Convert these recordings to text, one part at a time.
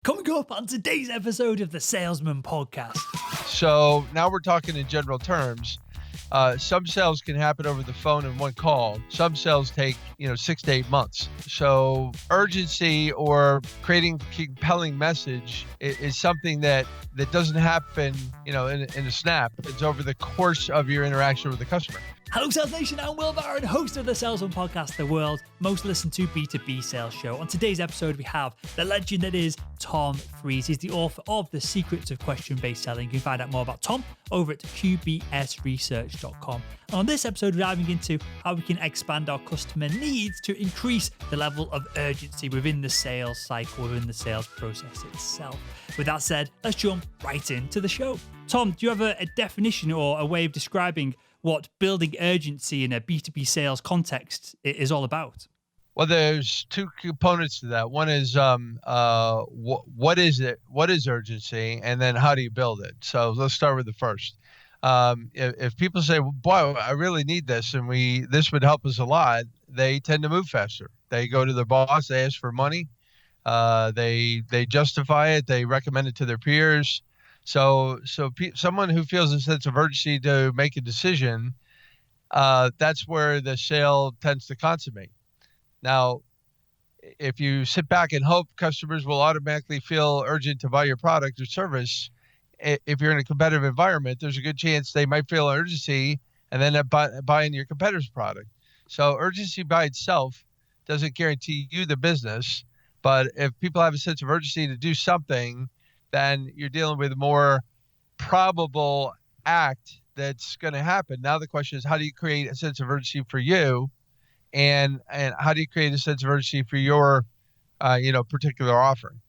Coming up on today's episode of the Salesman podcast. So now we're talking in general terms. Some sales can happen over the phone in one call. Some sales take, 6 to 8 months. So urgency or creating compelling message is something that doesn't happen, in a snap. It's over the course of your interaction with the customer. Hello, Sales Nation. I'm Will Barron, host of the Salesman podcast, the world's most listened to B2B sales show. On today's episode, we have the legend that is Tom Freese. He's the author of The Secrets of Question-Based Selling. You can find out more about Tom over at qbsresearch.com. And on this episode, we're diving into how we can expand our customer needs to increase the level of urgency within the sales cycle, within the sales process itself. With that said, let's jump right into the show. Tom, do you have a definition or a way of describing what building urgency in a B2B sales context is all about? Well, there's two components to that. One is what is it? What is urgency? And then how do you build it? So let's start with the first. If people say, well, boy, I really need this and this would help us a lot, they tend to move faster. They go to their boss, they ask for money, they justify it, they recommend it to their peers. So someone who feels a sense of urgency to make a decision, that's where the sale tends to consummate. Now, if you sit back and hope customers will automatically feel urgent to buy your product or service, if you're in a competitive environment, there's a good chance they might feel urgency and then end up buying your competitor's product. So urgency by itself doesn't guarantee you the business, but if people have a sense of urgency to do something, then you're dealing with a more probable act that's going to happen. Now the question is, how do you create a sense of urgency for you, and how do you create a sense of urgency for your, particular offering?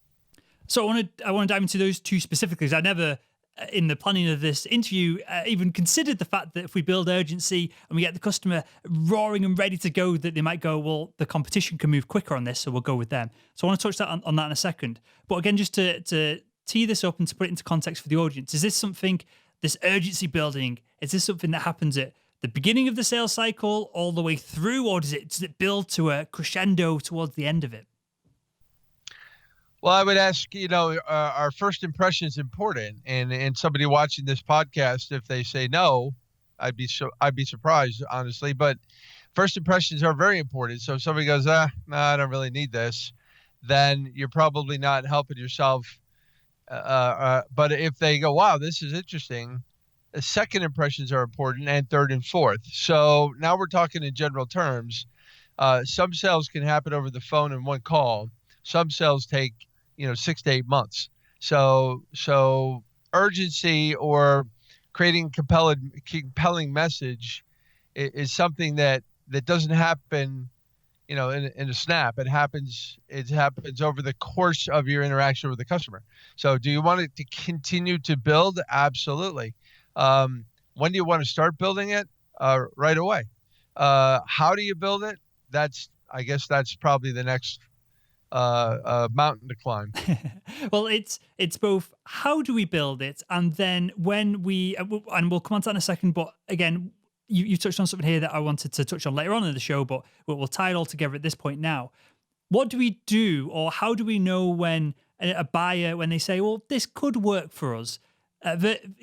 So I want to dive into those two specifically, because I never, in the planning of this interview, even considered the fact that if we build urgency and we get the customer roaring and ready to go, that they might go, well, the competition can move quicker on this, so we'll go with them. So I want to touch on that in a second. But again, just to tee this up and to put it into context for the audience, is this urgency building, is this something that happens at the beginning of the sales cycle all the way through, or does it build to a crescendo towards the end of it? Well, I would ask, our first impression is important, and somebody watching this podcast, if they say no, I'd be surprised, honestly. But first impressions are very important. So if somebody goes, no, I don't really need this, then you're probably not helping yourself. But if they go, wow, this is interesting, the second impressions are important, and third and fourth. So now we're talking in general terms. Some sales can happen over the phone in one call. Some sales take, 6 to 8 months. So urgency or creating compelling message is something that doesn't happen, in a snap. It happens over the course of your interaction with the customer. So do you want it to continue to build? Absolutely. When do you want to start building it? Right away. How do you build it? I guess that's probably the next mountain to climb. Well, it's both how do we build it, and then when and we'll come on to that in a second, but again, you touched on something here that I wanted to touch on later on in the show, but we'll tie it all together at this point now. What do we do, or how do we know when a buyer, when they say, well, this could work for us,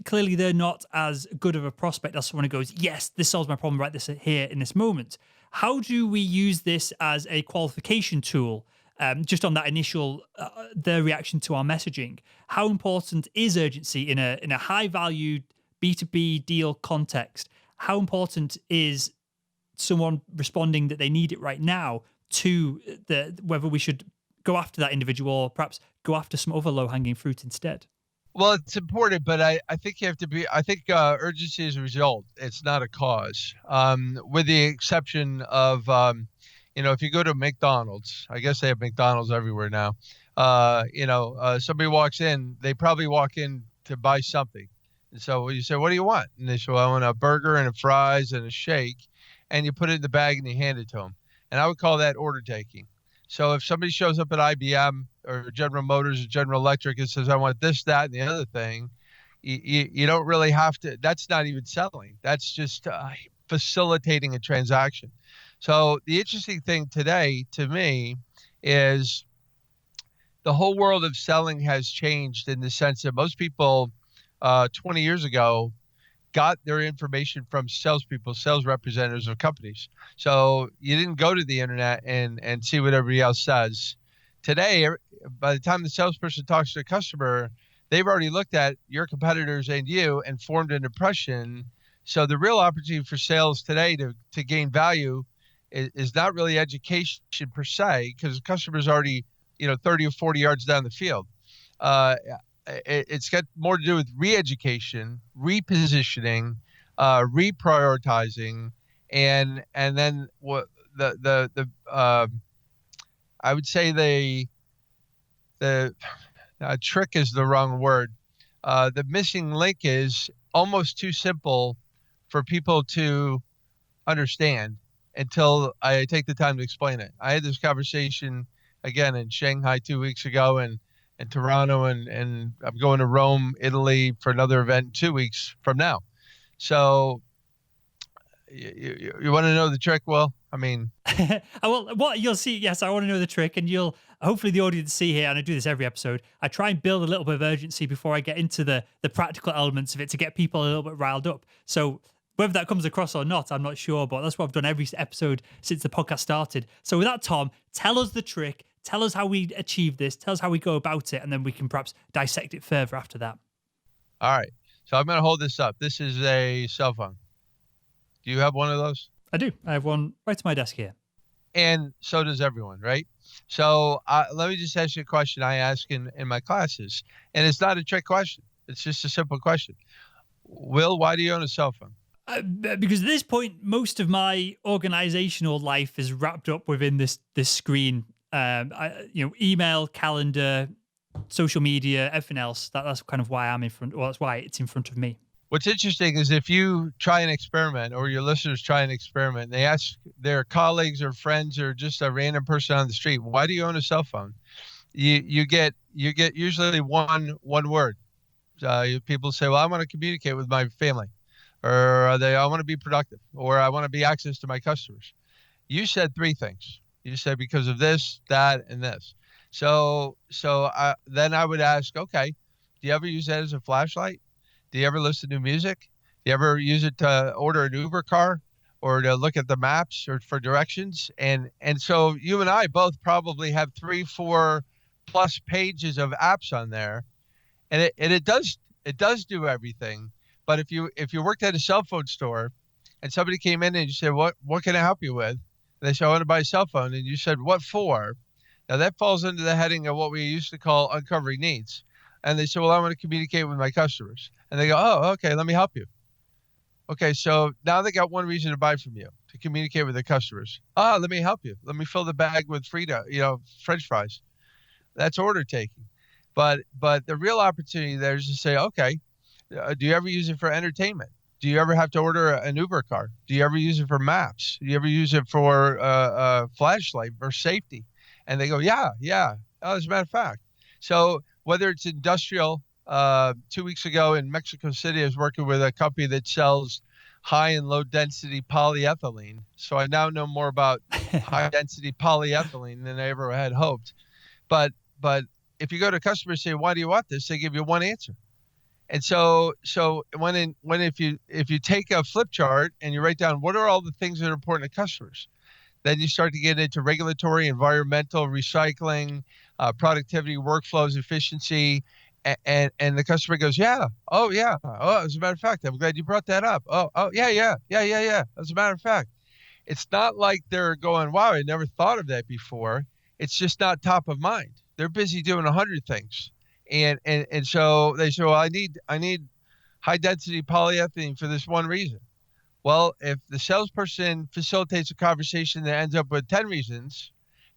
clearly they're not as good of a prospect as someone who goes, yes, this solves my problem right here in this moment. How do we use this as a qualification tool, just on that initial, their reaction to our messaging? How important is urgency in a high-valued B2B deal context? How important is someone responding that they need it right now to whether we should go after that individual or perhaps go after some other low-hanging fruit instead? Well, it's important, but I think you have to I think urgency is a result. It's not a cause. With the exception of, if you go to McDonald's, I guess they have McDonald's everywhere now. Somebody walks in, they probably walk in to buy something. And so you say, what do you want? And they say, well, I want a burger and a fries and a shake. And you put it in the bag and you hand it to them. And I would call that order taking. So if somebody shows up at IBM or General Motors or General Electric and says, I want this, that, and the other thing, you don't really have to. That's not even selling. That's just facilitating a transaction. So the interesting thing today to me is the whole world of selling has changed in the sense that most people 20 years ago got their information from salespeople, sales representatives of companies. So you didn't go to the internet and see what everybody else says. Today, by the time the salesperson talks to a customer, they've already looked at your competitors and you and formed an impression. So the real opportunity for sales today to gain value is not really education per se, because the customer's already 30 or 40 yards down the field. Uh, it's got more to do with re-education, repositioning, reprioritizing, and then what the I would say the trick is the wrong word. The missing link is almost too simple for people to understand until I take the time to explain it. I had this conversation again in Shanghai 2 weeks ago, and Toronto, and I'm going to Rome, Italy for another event 2 weeks from now. So you want to know the trick? Well, I mean, Well, what you'll see, yes, I want to know the trick, and you'll hopefully the audience see here, and I do this every episode. I try and build a little bit of urgency before I get into the practical elements of it to get people a little bit riled up. So whether that comes across or not, I'm not sure, but that's what I've done every episode since the podcast started. So with that, Tom, tell us the trick. Tell us how we achieve this. Tell us how we go about it, and then we can perhaps dissect it further after that. all right. So I'm going to hold this up. This is a cell phone. Do you have one of those? I do. I have one right to my desk here. And so does everyone, right? So let me just ask you a question I ask in my classes. And it's not a trick question. It's just a simple question. Will, why do you own a cell phone? Because at this point, most of my organizational life is wrapped up within this screen. Email, calendar, social media, everything else. That's kind of why I'm in front. Well, that's why it's in front of me. What's interesting is if you try an experiment, or your listeners try an experiment, they ask their colleagues or friends or just a random person on the street, why do you own a cell phone? You get usually one word. People say, well, I want to communicate with my family, or I want to be productive, or I want to be access to my customers. You said three things. You said because of this, that, and this. So then I would ask, okay, do you ever use that as a flashlight? Do you ever listen to music? Do you ever use it to order an Uber car, or to look at the maps, or for directions? And so you and I both probably have 3-4 plus pages of apps on there, and it does do everything. But if you worked at a cell phone store and somebody came in and you said, what can I help you with? And they said, I want to buy a cell phone. And you said, what for? Now that falls into the heading of what we used to call uncovering needs. And they said, well, I want to communicate with my customers. And they go, oh, okay, let me help you. Okay, so now they got one reason to buy from you, to communicate with their customers. Let me help you. Let me fill the bag with French fries. That's order taking. But the real opportunity there is to say, okay, do you ever use it for entertainment? Do you ever have to order an Uber car? Do you ever use it for maps? Do you ever use it for a flashlight or safety? And they go, yeah. Oh, as a matter of fact. So whether it's industrial, 2 weeks ago in Mexico City, I was working with a company that sells high and low density polyethylene. So I now know more about high density polyethylene than I ever had hoped. But if you go to customers and say, why do you want this? They give you one answer. And so if you take a flip chart and you write down what are all the things that are important to customers, then you start to get into regulatory, environmental, recycling, productivity, workflows, efficiency, and the customer goes, yeah, oh yeah, oh, as a matter of fact, I'm glad you brought that up. Oh yeah. As a matter of fact, it's not like they're going, wow, I never thought of that before. It's just not top of mind. They're busy doing 100 things. And so they say, well, I need high density polyethylene for this one reason. Well, if the salesperson facilitates a conversation that ends up with 10 reasons,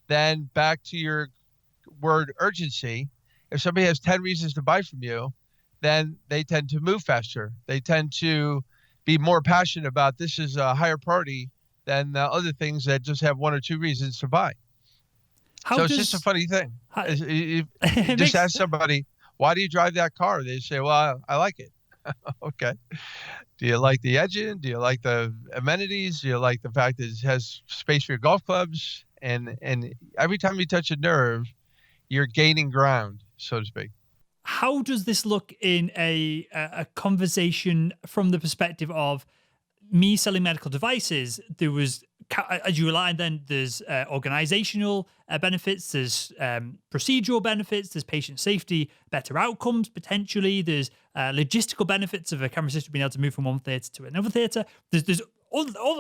then back to your word urgency, if somebody has 10 reasons to buy from you, then they tend to move faster. They tend to be more passionate about this is a higher priority than the other things that just have 1 or 2 reasons to buy. It's just a funny thing. You just ask somebody, why do you drive that car? They say, well, I like it. Okay. Do you like the engine? Do you like the amenities? Do you like the fact that it has space for your golf clubs? And every time you touch a nerve, you're gaining ground, so to speak. How does this look in a conversation from the perspective of me selling medical devices? There was, as you aligned, then there's organizational benefits, there's procedural benefits, there's patient safety, better outcomes potentially, there's logistical benefits of a camera system being able to move from one theater to another theater. There's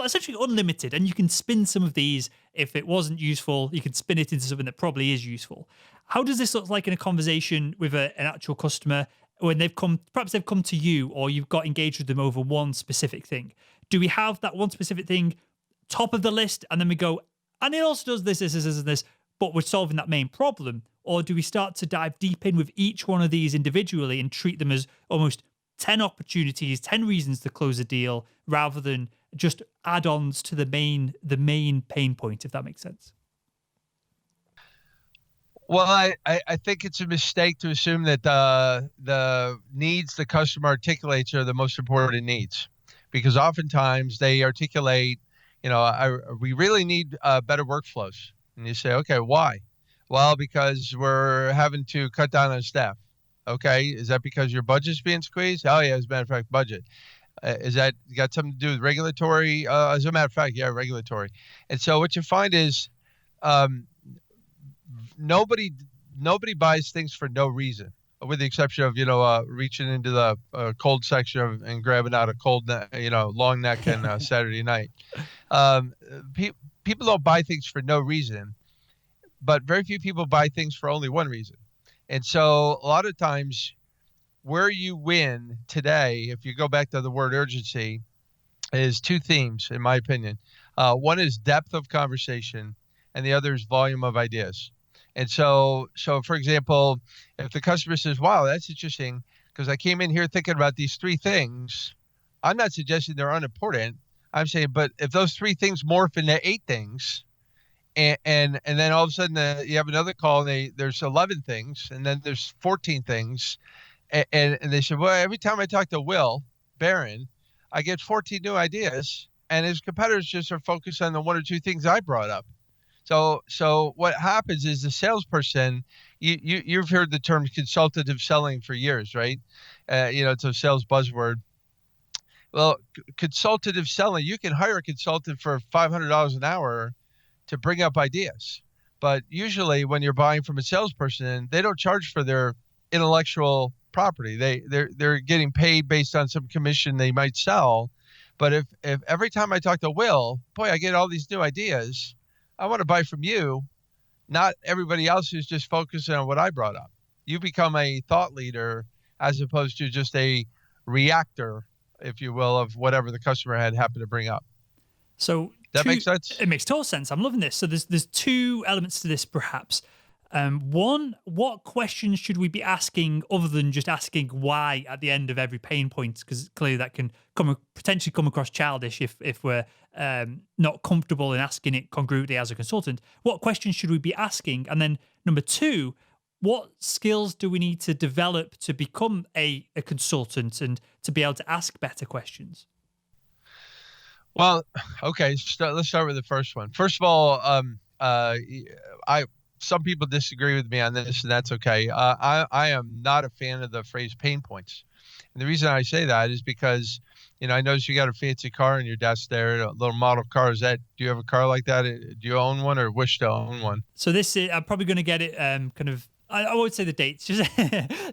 essentially unlimited, and you can spin some of these. If it wasn't useful, you can spin it into something that probably is useful. How does this look like in a conversation with an actual customer when perhaps they've come to you, or you've got engaged with them over one specific thing? Do we have that one specific thing top of the list, and then we go, and it also does this, and this, but we're solving that main problem? Or do we start to dive deep in with each one of these individually and treat them as almost 10 opportunities, 10 reasons to close a deal, rather than just add-ons to the main pain point, if that makes sense? Well, I think it's a mistake to assume that the needs the customer articulates are the most important needs, because oftentimes they articulate, we really need better workflows. And you say, okay, why? Well, because we're having to cut down on staff. Okay, is that because your budget's being squeezed? Oh yeah, as a matter of fact, budget. Is that got something to do with regulatory? As a matter of fact, yeah, regulatory. And so what you find is um, nobody nobody buys things for no reason, with the exception of reaching into the cold section and grabbing out a long neck and Saturday night. Um, pe- People don't buy things for no reason, but very few people buy things for only one reason. And so a lot of times, where you win today, if you go back to the word urgency, is two themes, in my opinion. One is depth of conversation, and the other is volume of ideas. And so for example, if the customer says, "Wow, that's interesting," because I came in here thinking about these three things, I'm not suggesting they're unimportant. I'm saying, but if those three things morph into eight things, and then all of a sudden you have another call, and there's 11 things, and then there's 14 things, and they said, well, every time I talk to Will Barron, I get 14 new ideas, and his competitors just are focused on the one or two things I brought up. So what happens is the salesperson, you've heard the term consultative selling for years, right? It's a sales buzzword. Well, consultative selling, you can hire a consultant for $500 an hour to bring up ideas. But usually when you're buying from a salesperson, they don't charge for their intellectual property. They're getting paid based on some commission they might sell. But if every time I talk to Will, boy, I get all these new ideas, I want to buy from you, not everybody else who's just focusing on what I brought up. You become a thought leader as opposed to just a reactor, if you will, of whatever the customer had happened to bring up. So That makes sense? it makes total sense. I'm loving this. So there's two elements to this, perhaps. One, what questions should we be asking other than just asking why at the end of every pain point? Because clearly that can potentially come across childish if we're not comfortable in asking it congruently as a consultant. What questions should we be asking? And then number two, what skills do we need to develop to become a consultant and to be able to ask better questions? Well, okay. Let's start with the first one. First of all, I some people disagree with me on this, and that's okay. I am not a fan of the phrase pain points, and the reason I say that is because I noticed you got a fancy car in your desk there, a little model car. Do you have a car like that? Do you own one or wish to own one? So this is, I'm probably going to get it kind of. I won't say the dates. Just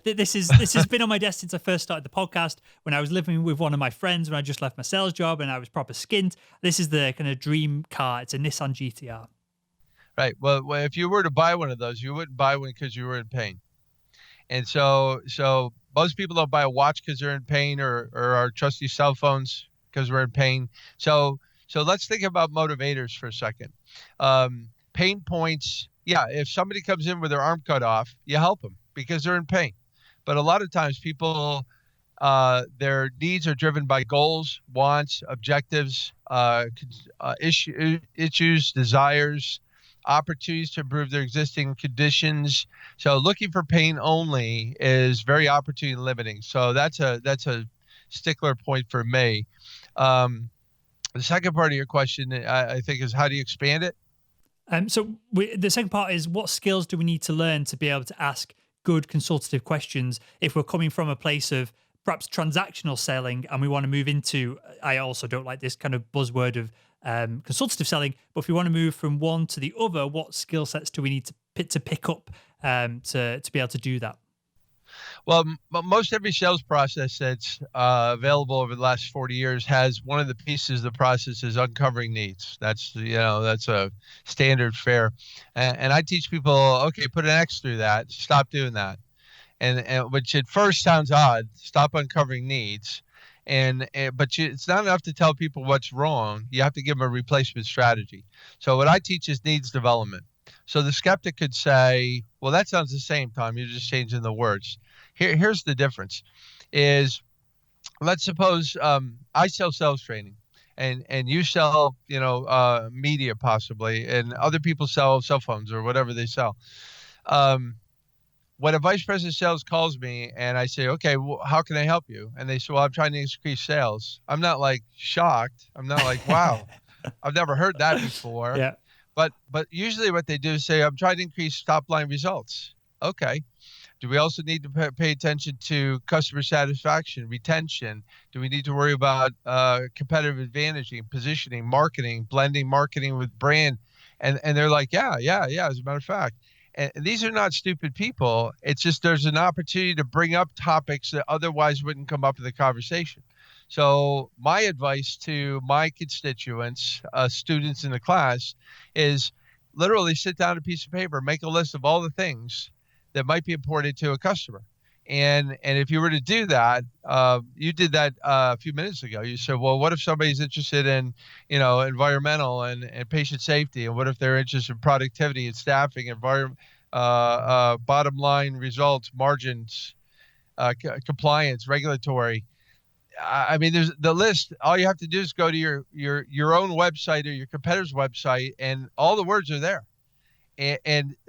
this has been on my desk since I first started the podcast. When I was living with one of my friends, when I just left my sales job and I was proper skint. This is the kind of dream car. It's a Nissan GTR. Right. Well, if you were to buy one of those, you wouldn't buy one because you were in pain. And so most people don't buy a watch because they're in pain, or our trusty cell phones because we're in pain. So let's think about motivators for a second. Pain points. Yeah, if somebody comes in with their arm cut off, you help them because they're in pain. But a lot of times people, their needs are driven by goals, wants, objectives, issues, desires, opportunities to improve their existing conditions. So looking for pain only is very opportunity limiting. So that's a stickler point for me. The second part of your question, I think, is how do you expand it? The second part is, what skills do we need to learn to be able to ask good consultative questions if we're coming from a place of perhaps transactional selling and we want to move into, I also don't like this kind of buzzword of consultative selling, but if we want to move from one to the other, what skill sets do we need to pick up to be able to do that? Well, most every sales process that's available over the last 40 years has one of the pieces of the process is uncovering needs. That's a standard fare. And I teach people, okay, put an X through that, stop doing that. And which at first sounds odd, stop uncovering needs. It's not enough to tell people what's wrong. You have to give them a replacement strategy. So what I teach is needs development. So the skeptic could say, well, that sounds the same, Tom. You're just changing the words. Here's the difference is, let's suppose I sell sales training and you sell, media possibly, and other people sell cell phones or whatever they sell. When a vice president of sales calls me and I say, okay, well, how can I help you? And they say, well, I'm trying to increase sales. I'm not like shocked. I'm not like, wow, I've never heard that before. Yeah. But usually what they do is say, I'm trying to increase top line results. Okay. Do we also need to pay attention to customer satisfaction, retention? Do we need to worry about competitive advantaging, positioning, marketing, blending marketing with brand? And they're like, yeah. As a matter of fact, and these are not stupid people. It's just there's an opportunity to bring up topics that otherwise wouldn't come up in the conversation. So my advice to my constituents, students in the class, is literally sit down a piece of paper, make a list of all the things that might be important to a customer. And if you were to do that, you did that a few minutes ago. You said, well, what if somebody's interested in, environmental and patient safety, and what if they're interested in productivity and staffing, bottom line results, margins, compliance, regulatory. I mean, there's the list. All you have to do is go to your own website or your competitor's website, and all the words are there.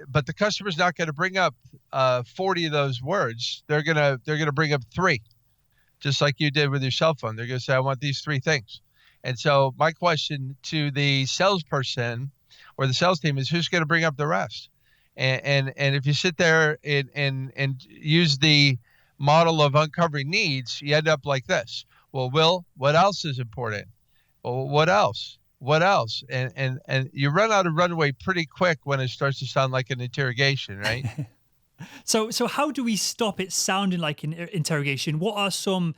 But the customer's not going to bring up 40 of those words. They're gonna bring up three, just like you did with your cell phone. They're going to say, I want these three things. And so my question to the salesperson or the sales team is, who's going to bring up the rest? And if you sit there and use the model of uncovering needs, you end up like this. Well, Will, what else is important? Well, what else? What else? And you run out of runway pretty quick when it starts to sound like an interrogation, right? So how do we stop it sounding like an interrogation? What are some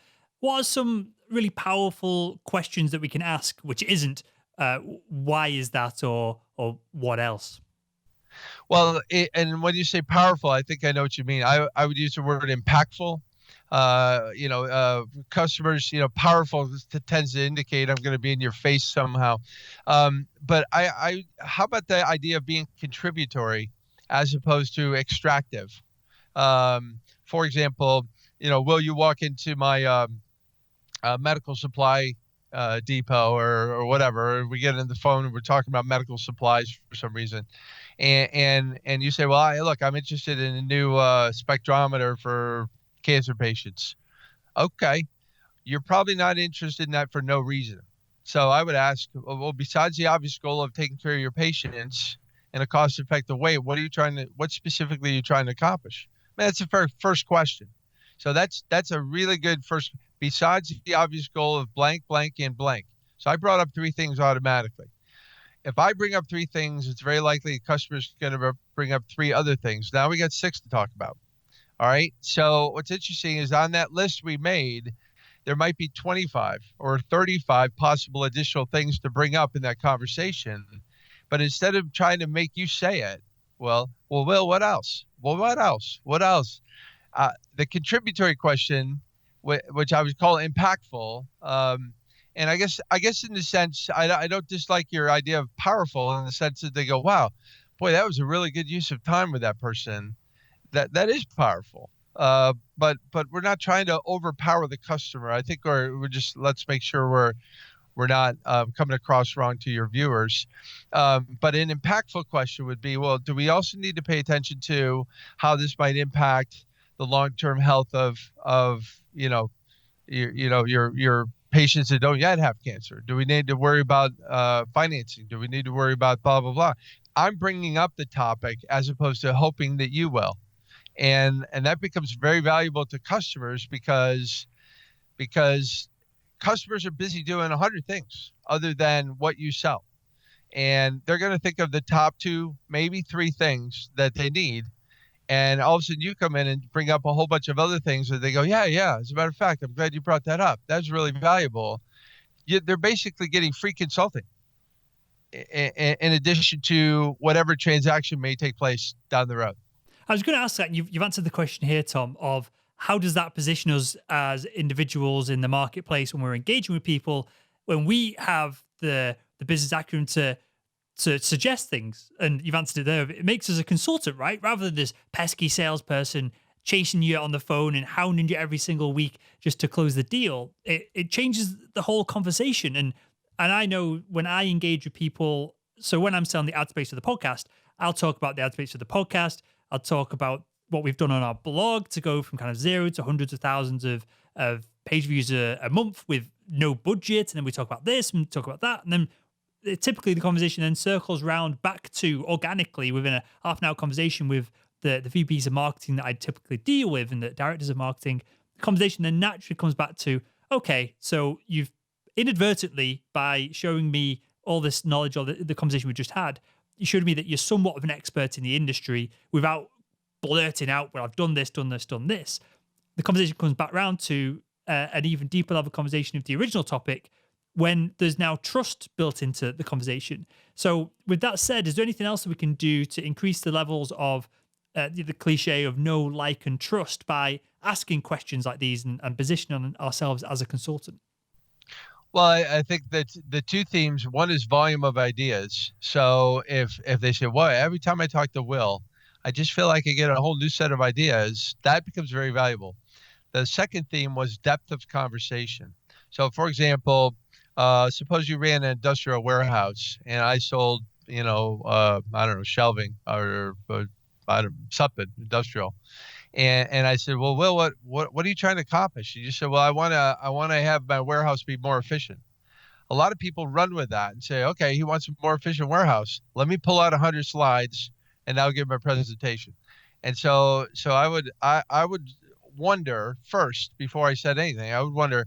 really powerful questions that we can ask, which isn't why is that, or what else? Well, and when you say powerful, I think I know what you mean. I would use the word impactful. Customers, powerful tends to indicate I'm going to be in your face somehow. But how about the idea of being contributory as opposed to extractive? For example, will you walk into my medical supply depot or whatever? We get on the phone and we're talking about medical supplies for some reason, and you say, well, look, I'm interested in a new spectrometer for cancer patients. Okay, you're probably not interested in that for no reason. So I would ask, well, besides the obvious goal of taking care of your patients in a cost-effective way, what specifically are you trying to accomplish? Man, that's the first question. So that's a really good first, besides the obvious goal of blank, blank, and blank. So I brought up three things automatically. If I bring up three things, it's very likely the customer's going to bring up three other things. Now we got six to talk about. All right. So what's interesting is on that list we made, there might be 25 or 35 possible additional things to bring up in that conversation. But instead of trying to make you say it, well, Will, what else? Well, what else? What else? The contributory question, which I would call impactful, and I guess in the sense, I don't dislike your idea of powerful in the sense that they go, wow, boy, that was a really good use of time with that person. That is powerful. But we're not trying to overpower the customer. I think we're just, let's make sure we're not coming across wrong to your viewers. But an impactful question would be, well, do we also need to pay attention to how this might impact the long-term health of your patients that don't yet have cancer? Do we need to worry about financing? Do we need to worry about blah, blah, blah? I'm bringing up the topic as opposed to hoping that you will. And that becomes very valuable to customers because customers are busy doing 100 things other than what you sell. And they're going to think of the top two, maybe three things that they need. And all of a sudden you come in and bring up a whole bunch of other things that they go, yeah, yeah. As a matter of fact, I'm glad you brought that up. That's really valuable. They're basically getting free consulting in addition to whatever transaction may take place down the road. I was going to ask that. You've answered the question here, Tom, of how does that position us as individuals in the marketplace when we're engaging with people, when we have the business acumen to suggest things, and you've answered it there. It makes us a consultant, right? Rather than this pesky salesperson chasing you on the phone and hounding you every single week just to close the deal. It changes the whole conversation. And I know when I engage with people, so when I'm selling the ad space of the podcast, I'll talk about the ad space of the podcast. I'll talk about what we've done on our blog to go from kind of zero to hundreds of thousands of page views a month with no budget. And then we talk about this and talk about that. And then typically the conversation then circles round back to organically within a half an hour conversation with the VPs of marketing that I typically deal with and the directors of marketing. The conversation then naturally comes back to, okay, so you've inadvertently, by showing me all this knowledge or the conversation we just had, you showed me that you're somewhat of an expert in the industry without blurting out, well, I've done this, done this, done this. The conversation comes back round to an even deeper level conversation of the original topic when there's now trust built into the conversation. So with that said, is there anything else that we can do to increase the levels of the cliche of know, like, and trust by asking questions like these and positioning ourselves as a consultant? Well, I think that the two themes, one is volume of ideas. So if they say, well, every time I talk to Will, I just feel like I get a whole new set of ideas, that becomes very valuable. The second theme was depth of conversation. So for example, suppose you ran an industrial warehouse and I sold, I don't know, shelving or I don't something industrial. And I said, well, Will, what are you trying to accomplish? You just said, well, I want to have my warehouse be more efficient. A lot of people run with that and say, okay, he wants a more efficient warehouse. Let me pull out 100 slides and I'll give my presentation. And so I would wonder first before I said anything. I wonder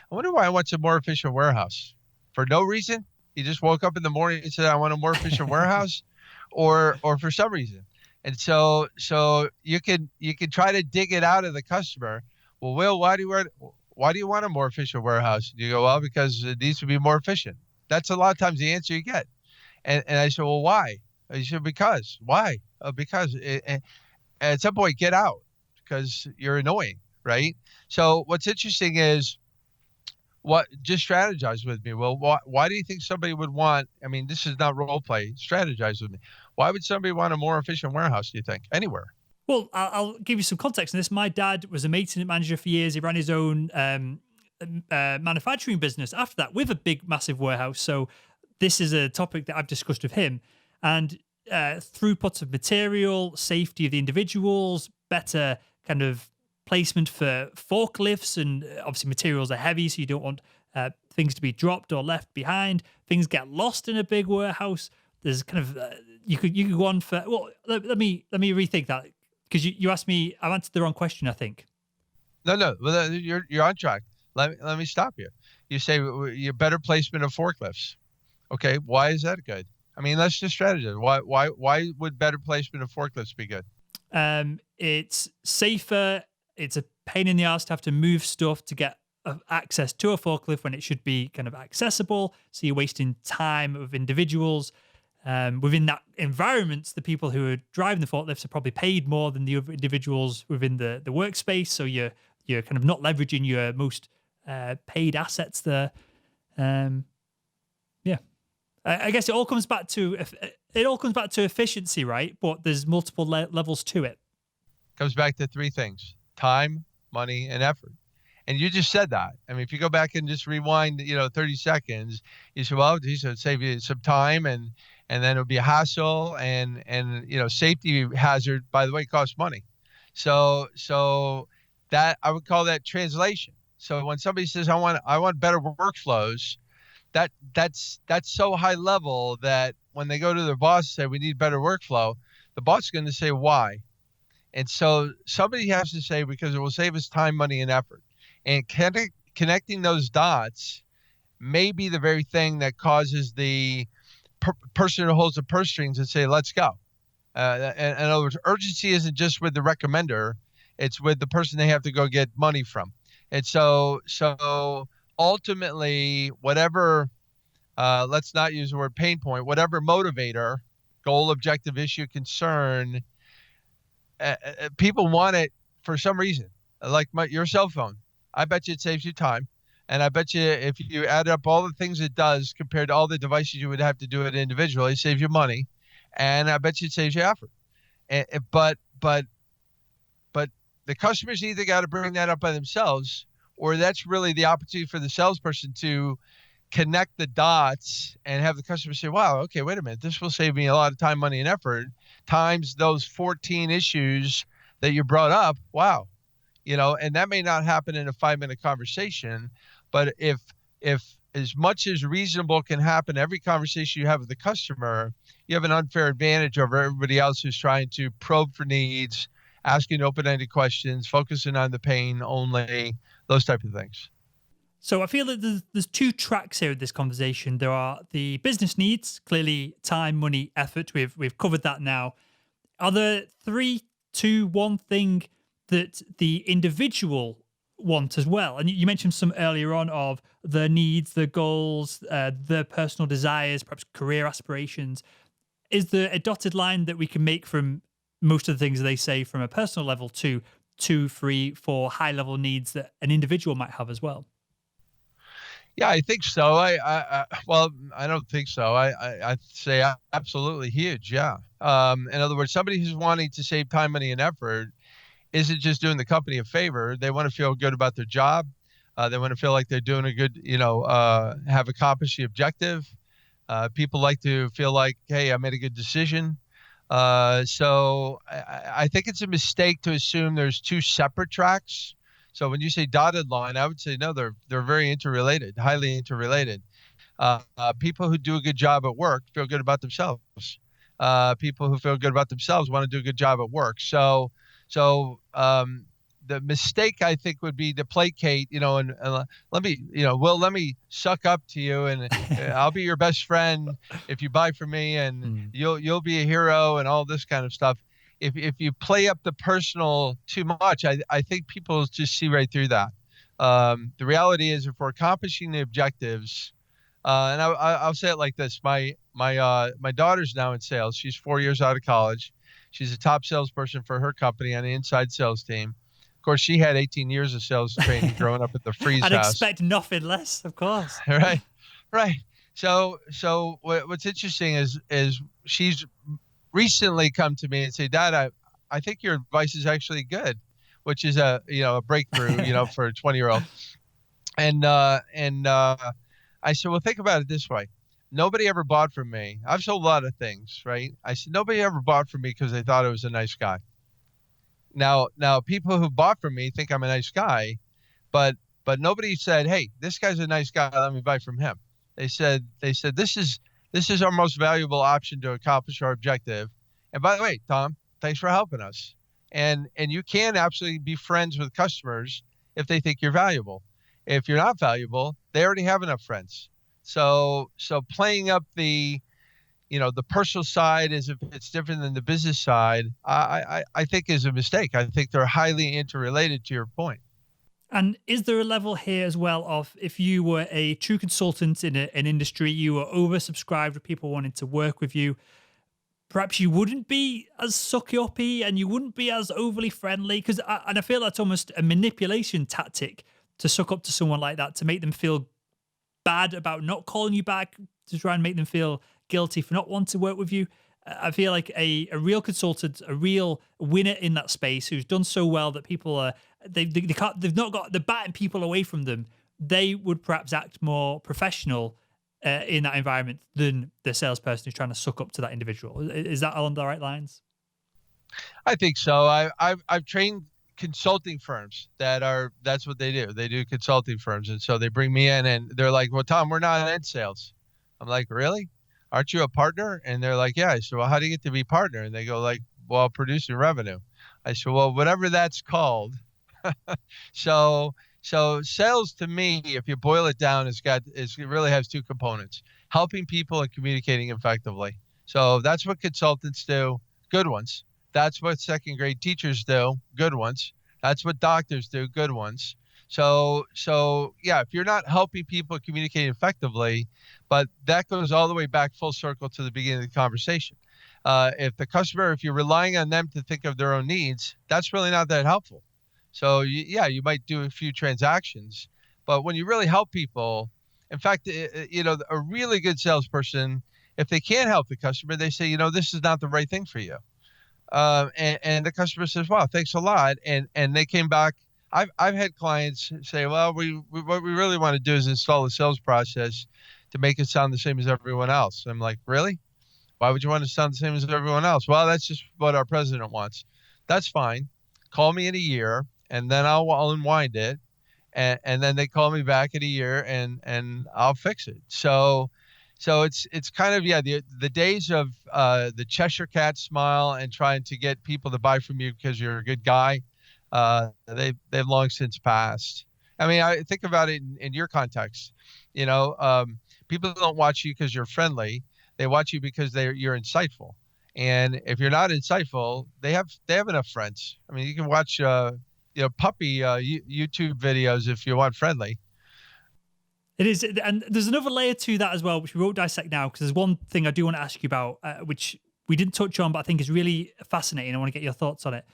why I want a more efficient warehouse. For no reason? He just woke up in the morning and said, I want a more efficient warehouse, or for some reason. And so you can try to dig it out of the customer. Well, Will, why do you want a more efficient warehouse? You go, well, because it needs to be more efficient. That's a lot of times the answer you get. And I said, well, why? He said, because. Why? Because at some point, get out because you're annoying, right? So what's interesting is just strategize with me. Well, why do you think somebody would want, I mean, this is not role play, strategize with me. Why would somebody want a more efficient warehouse, do you think, anywhere? Well, I'll give you some context on this. My dad was a maintenance manager for years. He ran his own manufacturing business after that with a big, massive warehouse. So this is a topic that I've discussed with him. And throughput of material, safety of the individuals, better kind of placement for forklifts, and obviously materials are heavy, so you don't want things to be dropped or left behind. Things get lost in a big warehouse. There's kind of you could go on for let me rethink that, because you asked me, I've answered the wrong question, I think. No, well, you're on track. Let me stop you. You say your better placement of forklifts. Okay, why is that good? I mean, let's just strategize. Why would better placement of forklifts be good? It's safer. It's a pain in the ass to have to move stuff to get access to a forklift when it should be kind of accessible. So you're wasting time of individuals. Within that environment, the people who are driving the forklifts are probably paid more than the other individuals within the workspace. So you're kind of not leveraging your most paid assets there. Yeah, I guess it all comes back to efficiency, right? But there's multiple levels to it. Comes back to three things: time, money, and effort. And you just said that. I mean, if you go back and just rewind, 30 seconds, you say, well, geez, it'd save you some time and then it'll be a hassle and safety hazard, by the way, costs money. So that I would call that translation. So when somebody says I want better workflows, that's so high level that when they go to their boss and say we need better workflow, the boss is going to say why. And so somebody has to say because it will save us time, money, and effort. And connecting those dots may be the very thing that causes the person who holds the purse strings and say, let's go. In other words, urgency isn't just with the recommender; it's with the person they have to go get money from. And so ultimately, whatever, let's not use the word pain point, whatever motivator, goal, objective, issue, concern, people want it for some reason. Like your cell phone, I bet you it saves you time. And I bet you if you add up all the things it does compared to all the devices you would have to do it individually, it saves you money. And I bet you it saves you effort. But the customers either got to bring that up by themselves, or that's really the opportunity for the salesperson to connect the dots and have the customer say, wow, okay, wait a minute, this will save me a lot of time, money, and effort times those 14 issues that you brought up. Wow. And that may not happen in a 5-minute conversation, but if as much as reasonable can happen every conversation you have with the customer, you have an unfair advantage over everybody else who's trying to probe for needs, asking open-ended questions, focusing on the pain only, those type of things. So I feel that there's two tracks here in this conversation. There are the business needs, clearly time, money, effort. We've covered that now. Are there three, two, one thing that the individual want as well? And you mentioned some earlier on of the needs, the goals, the personal desires, perhaps career aspirations. Is there a dotted line that we can make from most of the things they say from a personal level to 2, 3, 4 high level needs that an individual might have as well? Yeah, I think so. Well, I don't think so. I'd say absolutely huge. Yeah. In other words, somebody who's wanting to save time, money, and effort isn't just doing the company a favor. They want to feel good about their job. They want to feel like they're doing a good, have accomplished the objective. People like to feel like, hey, I made a good decision. So I think it's a mistake to assume there's two separate tracks. So when you say dotted line, I would say no, they're very interrelated, highly interrelated. People who do a good job at work feel good about themselves. People who feel good about themselves want to do a good job at work. So the mistake I think would be to placate, and let me, let me suck up to you, and I'll be your best friend if you buy from me, and Mm. you'll be a hero, and all this kind of stuff. If you play up the personal too much, I think people just see right through that. The reality is, if we're accomplishing the objectives, and I'll say it like this: my daughter's now in sales. She's 4 years out of college. She's a top salesperson for her company on the inside sales team. Of course, she had 18 years of sales training growing up at the Freese I'd house. expect nothing less, of course. Right, right. So what's interesting is she's recently come to me and say, Dad, I think your advice is actually good, which is a breakthrough, for a 20-year-old. And I said, well, think about it this way. Nobody ever bought from me. I've sold a lot of things, right? I said, nobody ever bought from me because they thought I was a nice guy. Now people who bought from me think I'm a nice guy, but nobody said, hey, this guy's a nice guy, let me buy from him. They said this is our most valuable option to accomplish our objective. And by the way, Tom, thanks for helping us. And you can absolutely be friends with customers if they think you're valuable. If you're not valuable, they already have enough friends. So playing up the personal side as if it's different than the business side, I think is a mistake. I think they're highly interrelated, to your point. And is there a level here as well of if you were a true consultant in an industry, you were oversubscribed with people wanting to work with you, perhaps you wouldn't be as sucky uppy and you wouldn't be as overly friendly? And I feel that's almost a manipulation tactic to suck up to someone like that, to make them feel bad about not calling you back, to try and make them feel guilty for not wanting to work with you. I feel like a real consultant, a real winner in that space who's done so well that people are they can't, they've not got, they're batting people away from them. They would perhaps act more professional in that environment than the salesperson who's trying to suck up to that individual. Is that along the right lines? I think so. I've trained consulting firms that's what they do. They do consulting firms. And so they bring me in and they're like, well, Tom, we're not in sales. I'm like, really? Aren't you a partner? And they're like, yeah. I said, well, how do you get to be partner? And they go like, well, producing revenue. I said, well, whatever that's called. So sales to me, if you boil it down, it really has two components: helping people and communicating effectively. So that's what consultants do, good ones. That's what second grade teachers do, good ones. That's what doctors do, good ones. So yeah, if you're not helping people communicate effectively, but that goes all the way back full circle to the beginning of the conversation. If you're relying on them to think of their own needs, that's really not that helpful. So yeah, you might do a few transactions, but when you really help people, in fact, a really good salesperson, if they can't help the customer, they say, this is not the right thing for you. And the customer says, wow, thanks a lot. And they came back. I've had clients say, well, what we really want to do is install a sales process to make it sound the same as everyone else. I'm like, really? Why would you want to sound the same as everyone else? Well, that's just what our president wants. That's fine. Call me in a year, and then I'll unwind it, and then they call me back in a year, and I'll fix it. So it's kind of, yeah, the days of the Cheshire Cat smile and trying to get people to buy from you because you're a good guy, they've long since passed. I mean, I think about it in your context. People don't watch you because you're friendly. They watch you because you're insightful. And if you're not insightful, they have enough friends. I mean, you can watch puppy YouTube videos if you want friendly. It is, and there's another layer to that as well, which we won't dissect now, because there's one thing I do want to ask you about, which we didn't touch on, but I think is really fascinating. I want to get your thoughts on it.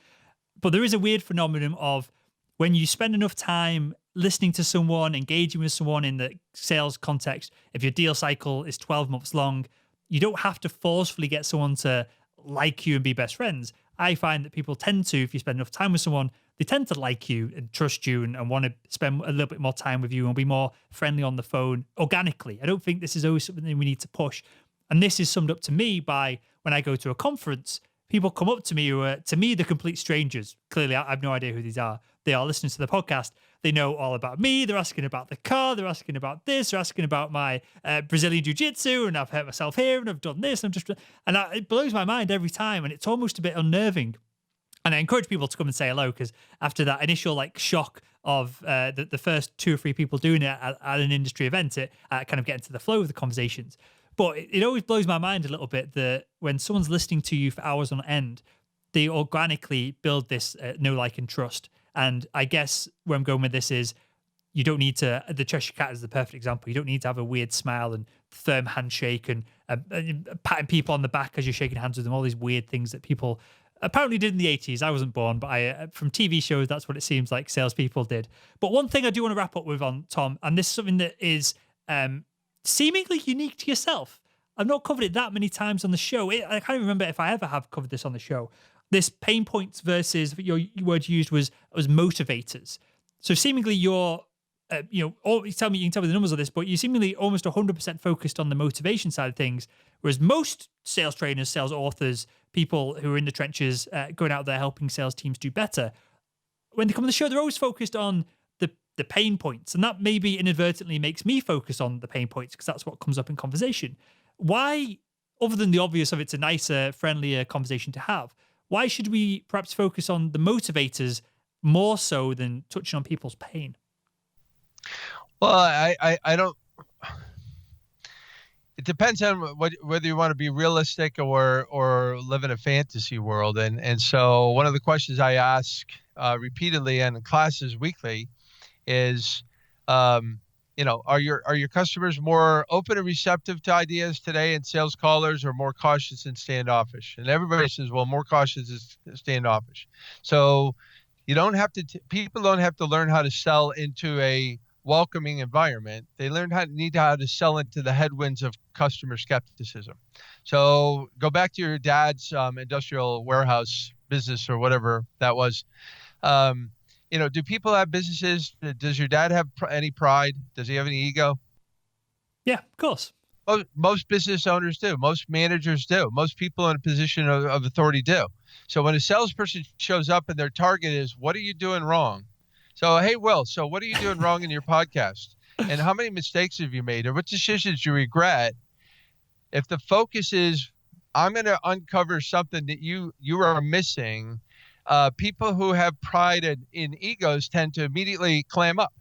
But there is a weird phenomenon of when you spend enough time listening to someone, engaging with someone in the sales context, if your deal cycle is 12 months long, you don't have to forcefully get someone to like you and be best friends. I find that people tend to, if you spend enough time with someone, they tend to like you and trust you and want to spend a little bit more time with you and be more friendly on the phone organically. I don't think this is always something we need to push. And this is summed up to me by when I go to a conference, people come up to me who are, to me, the complete strangers. Clearly, I have no idea who these are. They are listening to the podcast. They know all about me. They're asking about the car. They're asking about this. They're asking about my Brazilian jiu-jitsu, and I've hurt myself here, and I've done this. It blows my mind every time, and it's almost a bit unnerving. And I encourage people to come and say hello, because after that initial shock of the first 2 or 3 people doing it at an industry event, it kind of get into the flow of the conversations. But it always blows my mind a little bit that when someone's listening to you for hours on end, they organically build this know, like, and trust. And I guess where I'm going with this is you don't need to, the Cheshire Cat is the perfect example. You don't need to have a weird smile and firm handshake and patting people on the back as you're shaking hands with them, all these weird things that people apparently did in the 80s. I wasn't born, but from TV shows, that's what it seems like salespeople did. But one thing I do want to wrap up with on, Tom, and this is something that is seemingly unique to yourself. I've not covered it that many times on the show. I can't even remember if I ever have covered this on the show. This pain points versus your word you used was motivators. So seemingly you're, you can tell me the numbers of this, but you're seemingly almost 100% focused on the motivation side of things, whereas most sales trainers, sales authors, people who are in the trenches, going out there helping sales teams do better, when they come on the show, they're always focused on the pain points, and that maybe inadvertently makes me focus on the pain points because that's what comes up in conversation. Why, other than the obvious of it's a nicer, friendlier conversation to have, why should we perhaps focus on the motivators more so than touching on people's pain? Well, I don't. It depends on whether you want to be realistic or live in a fantasy world. And so one of the questions I ask repeatedly and in classes weekly is, are your customers more open and receptive to ideas today and sales callers, or more cautious and standoffish? And everybody says, well, more cautious is standoffish. So people don't have to learn how to sell into a welcoming environment. They need how to sell into the headwinds of customer skepticism. So go back to your dad's industrial warehouse business or whatever that was. Do people have businesses? Does your dad have any pride? Does he have any ego? Yeah, of course. Most business owners do. Most managers do. Most people in a position of authority do. So when a salesperson shows up and their target is, what are you doing wrong? So, hey, Will, so what are you doing wrong in your podcast? And how many mistakes have you made? Or what decisions do you regret? If the focus is, I'm going to uncover something that you are missing, people who have pride in egos tend to immediately clam up.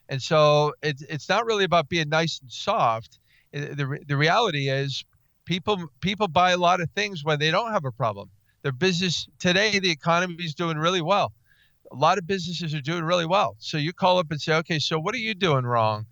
And so it's not really about being nice and soft. The reality is people buy a lot of things when they don't have a problem. Their business today, the economy is doing really well. A lot of businesses are doing really well. So you call up and say, okay, so what are you doing wrong?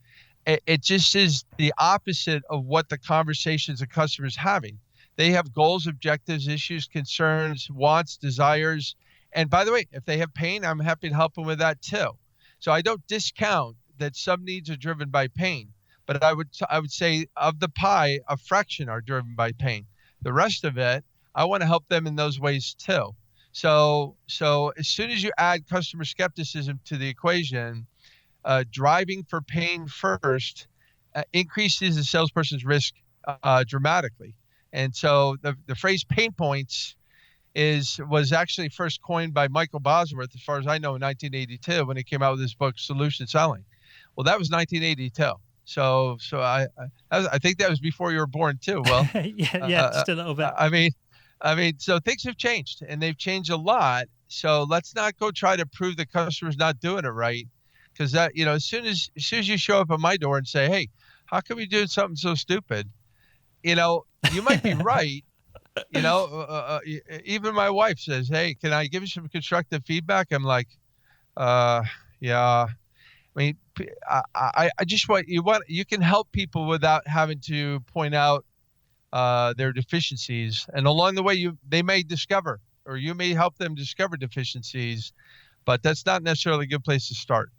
It just is the opposite of what the conversations a customer's having. They have goals, objectives, issues, concerns, wants, desires. And by the way, if they have pain, I'm happy to help them with that too. So I don't discount that some needs are driven by pain, but I would say of the pie, a fraction are driven by pain. The rest of it, I want to help them in those ways too. So as soon as you add customer skepticism to the equation, driving for pain first increases the salesperson's risk dramatically. And so the phrase pain points was actually first coined by Michael Bosworth, as far as I know, in 1982 when he came out with his book Solution Selling. Well, that was 1982. I think that was before you were born too. Well, yeah, just a little bit. so things have changed, and they've changed a lot. So let's not go try to prove the customer's not doing it right, because that as soon as you show up at my door and say, "Hey, how come you doing something so stupid?" You might be right. Even my wife says, "Hey, can I give you some constructive feedback?" I'm like, yeah. I mean, I just you can help people without having to point out their deficiencies, and along the way, they may discover, or you may help them discover deficiencies, but that's not necessarily a good place to start.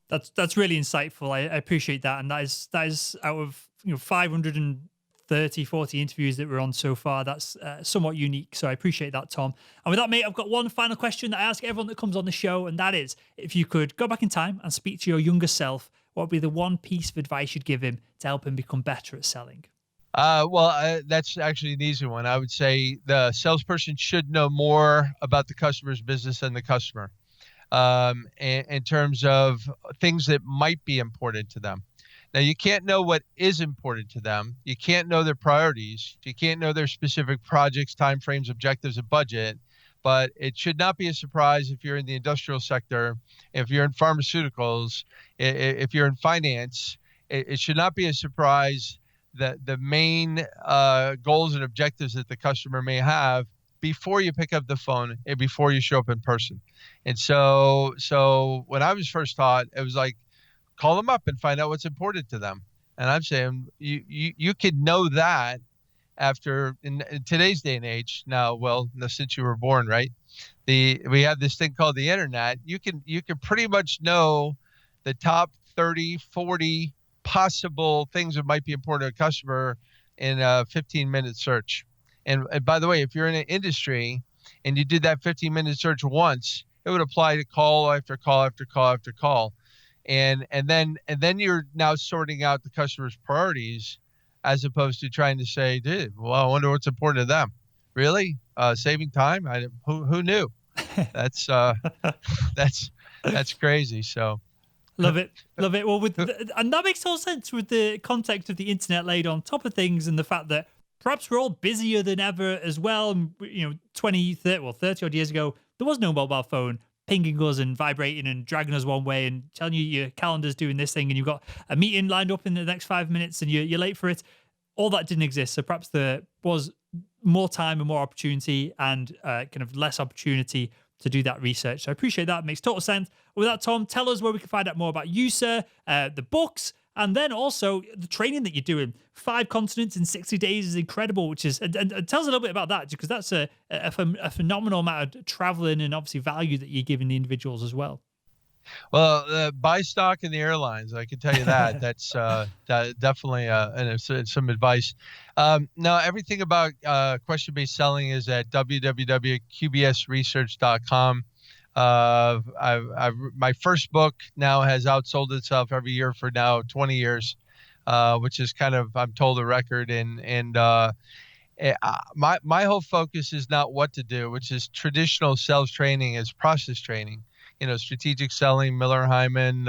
That's really insightful. I appreciate that, and that is out of 530, 40 interviews that we're on so far. That's somewhat unique. So I appreciate that, Tom. And with that, mate, I've got one final question that I ask everyone that comes on the show, and that is, if you could go back in time and speak to your younger self, what would be the one piece of advice you'd give him to help him become better at selling? That's actually an easy one. I would say the salesperson should know more about the customer's business than the customer, in terms of things that might be important to them. Now, you can't know what is important to them. You can't know their priorities. You can't know their specific projects, timeframes, objectives, and budget. But it should not be a surprise if you're in the industrial sector, if you're in pharmaceuticals, if you're in finance. It should not be a surprise that the main goals and objectives that the customer may have before you pick up the phone and before you show up in person. And so when I was first taught, it was like, call them up and find out what's important to them. And I'm saying you could know that after in today's day and age. Now, well, since you were born, right? We have this thing called the internet. You can pretty much know the top 30, 40 possible things that might be important to a customer in a 15-minute search. And by the way, if you're in an industry and you did that 15-minute search once, it would apply to call after call after call after call. And then you're now sorting out the customer's priorities, as opposed to trying to say, dude, well, I wonder what's important to them. Really? Saving time? Who knew? That's that's crazy. So Love it, love it. Well, and that makes total sense with the context of the internet laid on top of things, and the fact that perhaps we're all busier than ever as well. And, 20, 30 odd years ago, there was no mobile phone pinging us and vibrating and dragging us one way and telling you your calendar's doing this thing and you've got a meeting lined up in the next 5 minutes and you're late for it. All that didn't exist. So perhaps there was more time and more opportunity and kind of less opportunity to do that research. So I appreciate that. It makes total sense. With that, Tom, tell us where we can find out more about you, sir, the books, and then also the training that you're doing. 5 continents in 60 days is incredible, which is, and tell us a little bit about that, because that's a phenomenal amount of traveling and obviously value that you're giving the individuals as well. Well, buy stock in the airlines. I can tell you that. That's definitely some advice. No, everything about question-based selling is at www.qbsresearch.com. My first book now has outsold itself every year for now 20 years. which is kind of, I'm told, a record. And my whole focus is not what to do, which is traditional sales training, is process training. Strategic selling, Miller Hyman,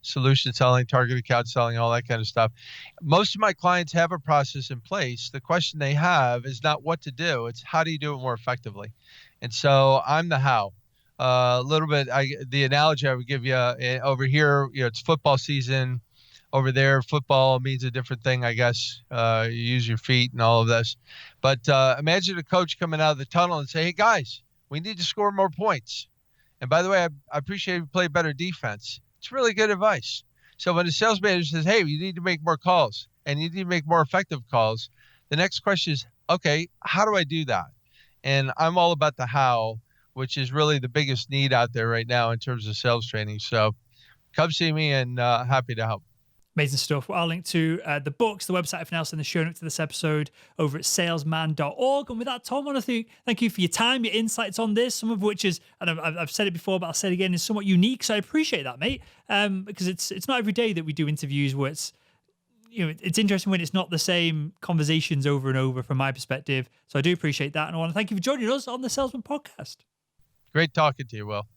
solution selling, target account selling, all that kind of stuff. Most of my clients have a process in place. The question they have is not what to do; it's how do you do it more effectively. And so I'm the how. A little bit. The analogy I would give you, over here, it's football season. Over there, football means a different thing, I guess. You use your feet and all of this. But imagine a coach coming out of the tunnel and say, "Hey guys, we need to score more points. And by the way, I appreciate you play better defense." It's really good advice. So when the sales manager says, "Hey, you need to make more calls and you need to make more effective calls," the next question is, "Okay, how do I do that?" And I'm all about the how, which is really the biggest need out there right now in terms of sales training. So come see me, and happy to help. Amazing stuff. Well, I'll link to the books, the website, everything else in the show notes to this episode over at salesman.org. And with that, Tom, I want to thank you for your time, your insights on this, some of which is, and I've said it before, but I'll say it again, is somewhat unique. So I appreciate that, mate, because it's not every day that we do interviews where it's interesting when it's not the same conversations over and over from my perspective. So I do appreciate that. And I want to thank you for joining us on the Salesman podcast. Great talking to you, Will.